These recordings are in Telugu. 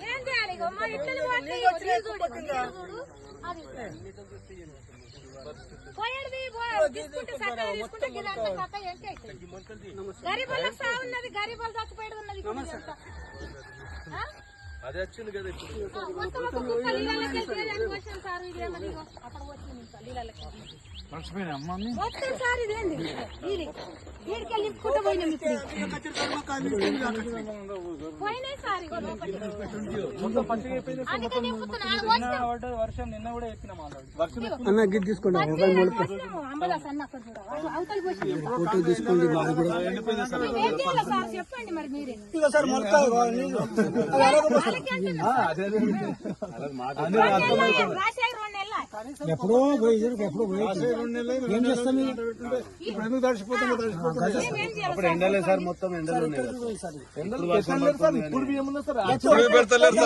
ఏం చేయాలి గరీబులకు సాగున్నది, గరీబులు చచ్చిపోయేది ఉన్నది. అదే వచ్చింది కదా సార్ ఇదేంటి పోయినాయి సార్ వర్షం నిన్న కూడా ఎక్కినాం తీసుకోండి అంబలాస్ అన్న అవతలి ఫోటో తీసుకోండి సార్ చెప్పండి మరి మీరే ఎప్పుడో ఏం చేస్తాం అప్పుడు ఎండలే సార్, మొత్తం ఎండలు పెడతలేరు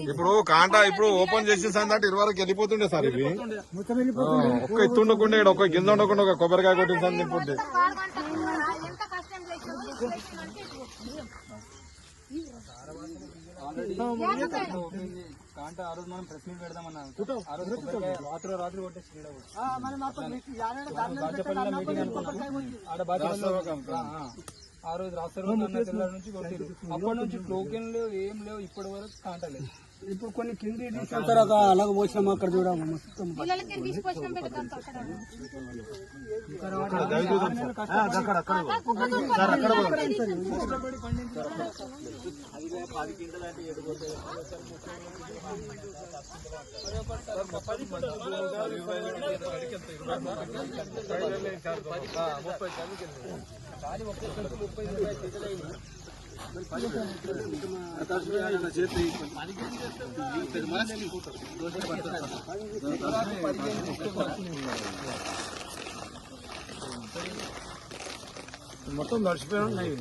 ఇప్పుడు కాంటా ఇప్పుడు ఓపెన్ చేసేసంటే ఇరువరకు వెళ్ళిపోతుండే సార్. ఇవి ఒక్క ఎత్తు ఉండకుండా ఒక గింజ ఉండకుండా ఒక కొబ్బరికాయ కొట్టిందని నింపుంటే కాంటా ఆ రోజు మనం ప్రెస్ మీట్ పెడదామన్నా. రాత్రి కొట్టేసి ఆడ ఆ రోజు రాష్ట్ర నుంచి కొట్టారు. అప్పటి నుంచి టోకెన్ లేవు, ఏం లేవు, ఇప్పటి వరకు కాంటా లేదు. ఇప్పుడు కొన్ని కింది తర్వాత అలాగ పోసినాము. అక్కడ చూడము మొత్తం మొత్తం నడిచిపోయి ఉన్నాయి.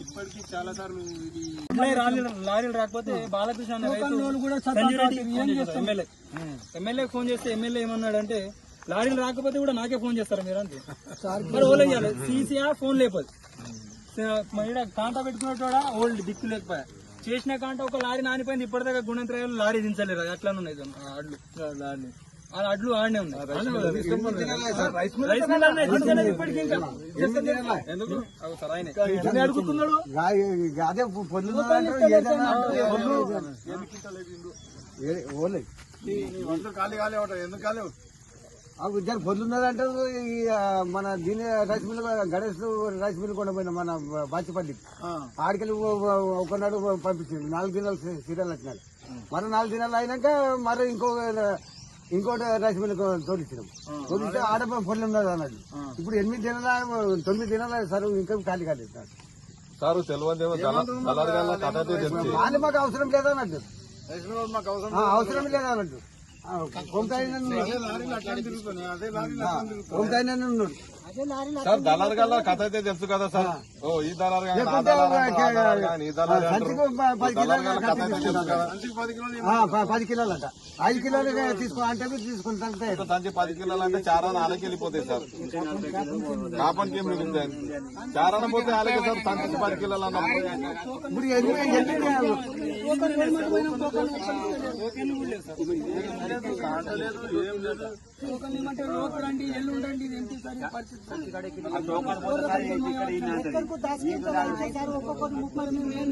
ఇప్పటికీ చాలా సార్లు లారీలు రాకపోతే బాలకృష్ణ ఎమ్మెల్యే ఫోన్ చేస్తే ఎమ్మెల్యే ఏమన్నాడంటే లారీలు రాకపోతే కూడా నాకే ఫోన్ చేస్తారా మీరు అంతే. మరి ఓలేయాలి సీసీఆ ఫోన్ లేకపోతే కాంటా పెట్టుకునేటోడా ఓల్డ్ దిక్కు లేకపోయా చేసిన కాంట ఒక లారీ నానిపోయింది. ఇప్పటిదాకా గుణంత్రయాలు లారీ దించలేరు. అది అట్లానే ఉన్నాయి అడ్లు అడ్లు ఆడనే ఉన్నాయి. ఇప్పటికీ అడుగుతున్నాడు ఖాళీ ఖాళీ ఉంటాయి. ఎందుకు ఖాళీ ఇద్దరు పొద్దున్నదంటే మన దీని rice mill Ganesh rice mill కూడా పోయినా మన బాచిపల్లి ఆడికెళ్ళి ఒకనాడు పంపించింది. 4 దినాలు సీరియల్ వచ్చినాడు. మరి 4 దినాలు అయినాక మరి ఇంకోటి రైస్ మిల్ తోలిచ్చినాం. తోలిస్తే ఆడ పొల్లి ఉన్నది అన్నది. ఇప్పుడు 8 దినాల 9 దినాల సార్ ఇంకా ఖాళీ కాలేదు సార్. తెలియదేమో మాకు అవసరం లేదన్నట్టు, అవసరం లేదన్నట్టు. సార్ దళారు గల కథ అయితే తెలుసు కదా సార్. ఓ ఈ దళారు 10 కిలోలు అంట, 5 కిలోలు తీసుకోవాలంటే తీసుకుంటాం. సంచి 10 కిలోలు అంటే చారాన ఆలకి వెళ్ళిపోతాయి సార్. కాపానికి ఏం మిగులుతాయి చారాన పోతే ఆలకి సార్. సంచి 10 కిలోలు అన్నప్పుడు ఇరవై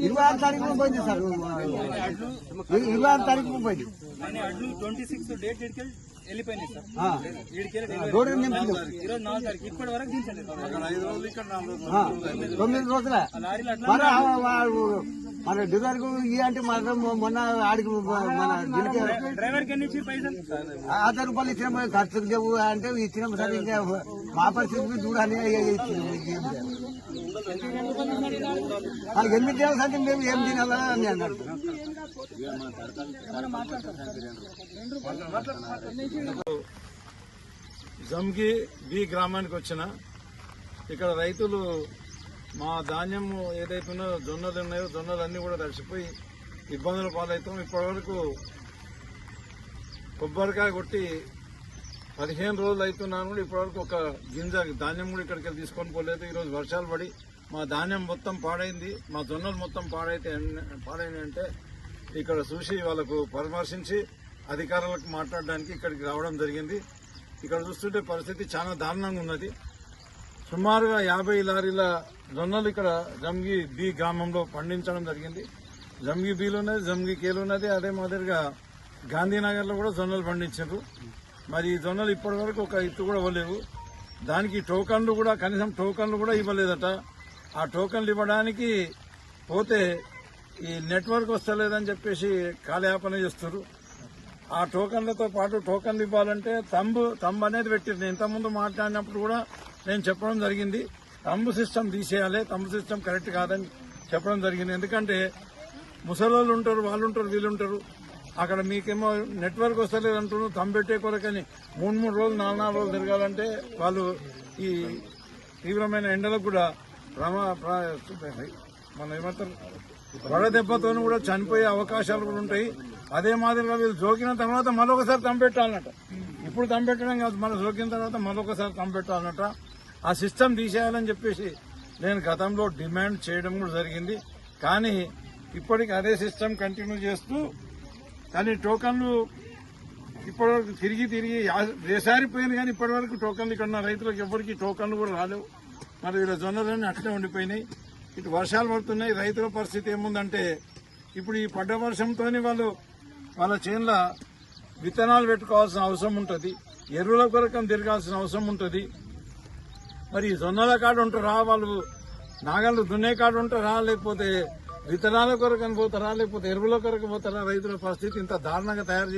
26 తారీఖు పోయింది సార్. 26 తారీఖు పోయింది. 26 డేట్ వెళ్ళిపోయినాయి సార్. రోడ్డు 24 తారీఖు ఇప్పటి వరకు దించలేదు. 9 రోజుల మన డ్రైవర్ కు ఇవి అంటే మాత్రం మొన్న ఆడికి మన దీనికి డ్రైవర్ కి ఎన్ని ఇచ్చి పైసలు 1000 రూపాయలు ఇచ్చినాము ఖర్చుకు లేవు అంటే ఇచ్చినాము సరే ఇంకా మా పరిస్థితి చూడాలి ఇచ్చినాము. వాళ్ళకి ఎన్ని చేయాల్సి అంటే మేము ఏం తినాలని అని అన్నాడు. జమ్గి బి గ్రామానికి వచ్చిన ఇక్కడ రైతులు మా ధాన్యం ఏదైతే ఉన్నాయో జొన్నలు ఉన్నాయో జొన్నలన్నీ కూడా తడిసిపోయి ఇబ్బందుల పాలవుతాం. ఇప్పటివరకు కొబ్బరికాయ కొట్టి 15 రోజులు అవుతున్నాను కూడా ఇప్పటివరకు ఒక గింజ ధాన్యం కూడా ఇక్కడికి తీసుకొని పోలేదు. ఈరోజు వర్షాలు పడి మా ధాన్యం మొత్తం పాడైంది, మా జొన్నలు మొత్తం పాడైంది అంటే ఇక్కడ చూసి వాళ్ళకు పరామర్శించి అధికారులకు మాట్లాడడానికి ఇక్కడికి రావడం జరిగింది. ఇక్కడ చూస్తుంటే పరిస్థితి చాలా దారుణంగా ఉన్నది. సుమారుగా 50 లారీల జొన్నలు ఇక్కడ జమ్గి బి గ్రామంలో పండించడం జరిగింది. జమ్గి బిలు ఉన్నది, జమ్గి కేలు ఉన్నది. అదే మాదిరిగా గాంధీనగర్ లో కూడా జొన్నలు పండించారు. మరి ఈ జొన్నలు ఇప్పటి వరకు ఒక ఇత్తు కూడా ఇవ్వలేవు. దానికి టోకన్లు కూడా కనీసం టోకన్లు కూడా ఇవ్వలేదట. ఆ టోకన్లు ఇవ్వడానికి పోతే ఈ నెట్వర్క్ వస్తలేదని చెప్పేసి కాలయాపన చేస్తారు. ఆ టోకన్లతో పాటు టోకన్లు ఇవ్వాలంటే తంబు అనేది పెట్టింది. ఇంతకుముందు మాట్లాడినప్పుడు కూడా నేను చెప్పడం జరిగింది, తంబు సిస్టమ్ తీసేయాలి, తంబు సిస్టమ్ కరెక్ట్ కాదని చెప్పడం జరిగింది. ఎందుకంటే ముసలోళ్ళు ఉంటారు, వాళ్ళు ఉంటారు, వీళ్ళు ఉంటారు. అక్కడ మీకేమో నెట్వర్క్ వస్తలేదు అంటున్నారు. తంబు పెట్టే కొరకని 3 రోజులు 4 రోజులు తిరగాలంటే వాళ్ళు ఈ తీవ్రమైన ఎండలకు కూడా మన ఏమంటారు వడదెబ్బతో కూడా చనిపోయే అవకాశాలు కూడా ఉంటాయి. అదే మాదిరిగా వీళ్ళు జోకిన తర్వాత మరొకసారి తంపెట్టాలన్నట. ఇప్పుడు తంపెట్టడం కాదు, మన జోకిన తర్వాత మరొకసారి తంపెట్టాలన్నట. ఆ సిస్టమ్ తీసేయాలని చెప్పేసి నేను గతంలో డిమాండ్ చేయడం కూడా జరిగింది. కానీ ఇప్పటికి అదే సిస్టమ్ కంటిన్యూ చేస్తూ కానీ టోకన్లు ఇప్పటివరకు తిరిగి వేసారిపోయింది. కానీ ఇప్పటివరకు టోకన్లు ఇక్కడ ఉన్న రైతులకు ఎవరికి టోకన్లు కూడా రాలేవు. మరి వీళ్ళ జొన్నలన్నీ అట్లే ఉండిపోయినాయి. ఇటు వర్షాలు పడుతున్నాయి. రైతుల పరిస్థితి ఏముందంటే ఇప్పుడు ఈ పడ్డ వర్షంతో వాళ్ళ చేనుల విత్తనాలు పెట్టుకోవాల్సిన అవసరం ఉంటుంది, ఎరువుల కొరకం తిరగాల్సిన అవసరం ఉంటుంది. మరి జొన్నల కాడ ఉంటారా, వాళ్ళు నాగళ్ళు దున్నే కాడ ఉంటారా, లేకపోతే విత్తనాల కొరకని పోతారా, లేకపోతే ఎరువుల కొరకు పోతారా? రైతుల పరిస్థితి ఇంత దారుణంగా తయారు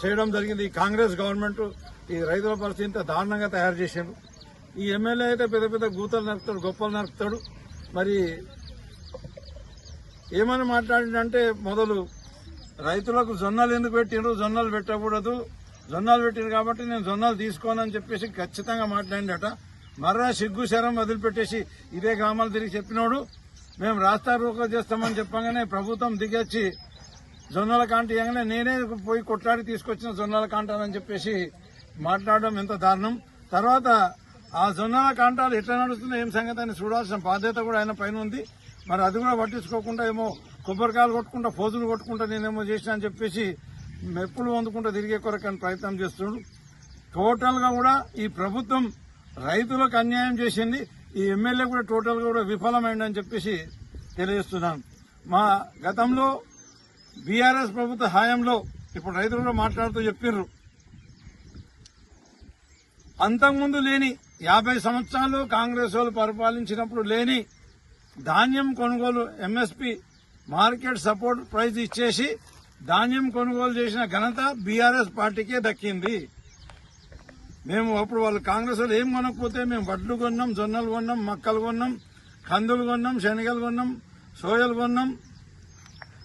చేయడం జరిగింది. ఈ కాంగ్రెస్ గవర్నమెంట్ ఈ రైతుల పరిస్థితి ఇంత దారుణంగా తయారు చేశారు. ఈ ఎమ్మెల్యే అయితే పెద్ద పెద్ద గూతలు నరుకుతాడు, గొప్పలు నరుకుతాడు. మరి ఏమని మాట్లాడిందంటే మొదలు రైతులకు జొన్నలు ఎందుకు పెట్టిండ్రు, జొన్నలు పెట్టకూడదు, జొన్నలు పెట్టిండ్రు కాబట్టి నేను జొన్నలు తీసుకోనని చెప్పేసి ఖచ్చితంగా మాట్లాడిందట. మర్రా సిగ్గు శరం వదిలిపెట్టేసి ఇదే గ్రామాలు తిరిగి చెప్పినోడు మేము రాస్తా రోకో చేస్తామని చెప్పగానే ప్రభుత్వం దిగొచ్చి జొన్నల కాంట ఇవ్వగానే నేనే పోయి కొట్లాడి తీసుకొచ్చిన జొన్నల కాంటాలని చెప్పేసి మాట్లాడడం ఎంత దారుణం. తర్వాత ఆ జొన్నల కాంటాలు ఎట్లా నడుస్తుందో ఏం సంగతి అని చూడాల్సిన బాధ్యత కూడా ఆయన పైన ఉంది. మరి అది కూడా పట్టించుకోకుండా ఏమో కొబ్బరికాయలు కొట్టుకుంటా ఫోజులు కొట్టుకుంటా నేనేమో చేసినా అని చెప్పేసి మెప్పులు వందుకుంటా తిరిగే కొరకని ప్రయత్నం చేస్తున్నాడు. టోటల్ గా కూడా ఈ ప్రభుత్వం రైతులకు అన్యాయం చేసింది. ఈ ఎమ్మెల్యే కూడా టోటల్ గా కూడా విఫలమైందని చెప్పేసి తెలియజేస్తున్నాను. మా గతంలో బీఆర్ఎస్ ప్రభుత్వ హయాంలో ఇప్పుడు రైతులు కూడా మాట్లాడుతూ చెప్పిర్రు, అంతకుముందు లేని 50 సంవత్సరాలు కాంగ్రెస్ వాళ్ళు పరిపాలించినప్పుడు లేని ధాన్యం కొనుగోలు ఎంఎస్పీ మార్కెట్ సపోర్ట్ ప్రైజ్ ఇచ్చేసి ధాన్యం కొనుగోలు చేసిన ఘనత బీఆర్ఎస్ పార్టీకే దక్కింది. మేము అప్పుడు వాళ్ళు కాంగ్రెస్ వాళ్ళు ఏం కొనకపోతే మేము వడ్లు కొన్నాం, జొన్నలు కొన్నాం, మక్కలు కొన్నాం, కందులు కొన్నాం, శనగలు కొన్నాం, సోయలు కొన్నాం,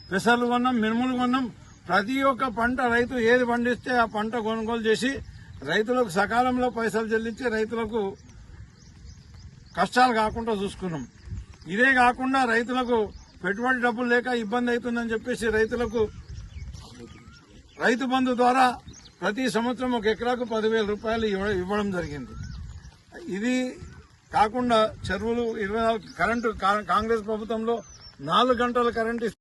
పెసర్లు కొన్నాం, మినుములు కొన్నాం. ప్రతి ఒక్క పంట రైతు ఏది పండిస్తే ఆ పంట కొనుగోలు చేసి రైతులకు సకాలంలో పైసలు చెల్లించి రైతులకు కష్టాలు కాకుండా చూసుకున్నాం. ఇదే కాకుండా రైతులకు పెట్టుబడి డబ్బులు లేక ఇబ్బంది అవుతుందని చెప్పేసి రైతులకు రైతు బంధు ద్వారా ప్రతి సంవత్సరం 1 ఎకరాకు 10,000 రూపాయలు ఇవ్వడం జరిగింది. ఇది కాకుండా చెరువులు 24 కరెంటు కాంగ్రెస్ ప్రభుత్వంలో 4 గంటల కరెంటు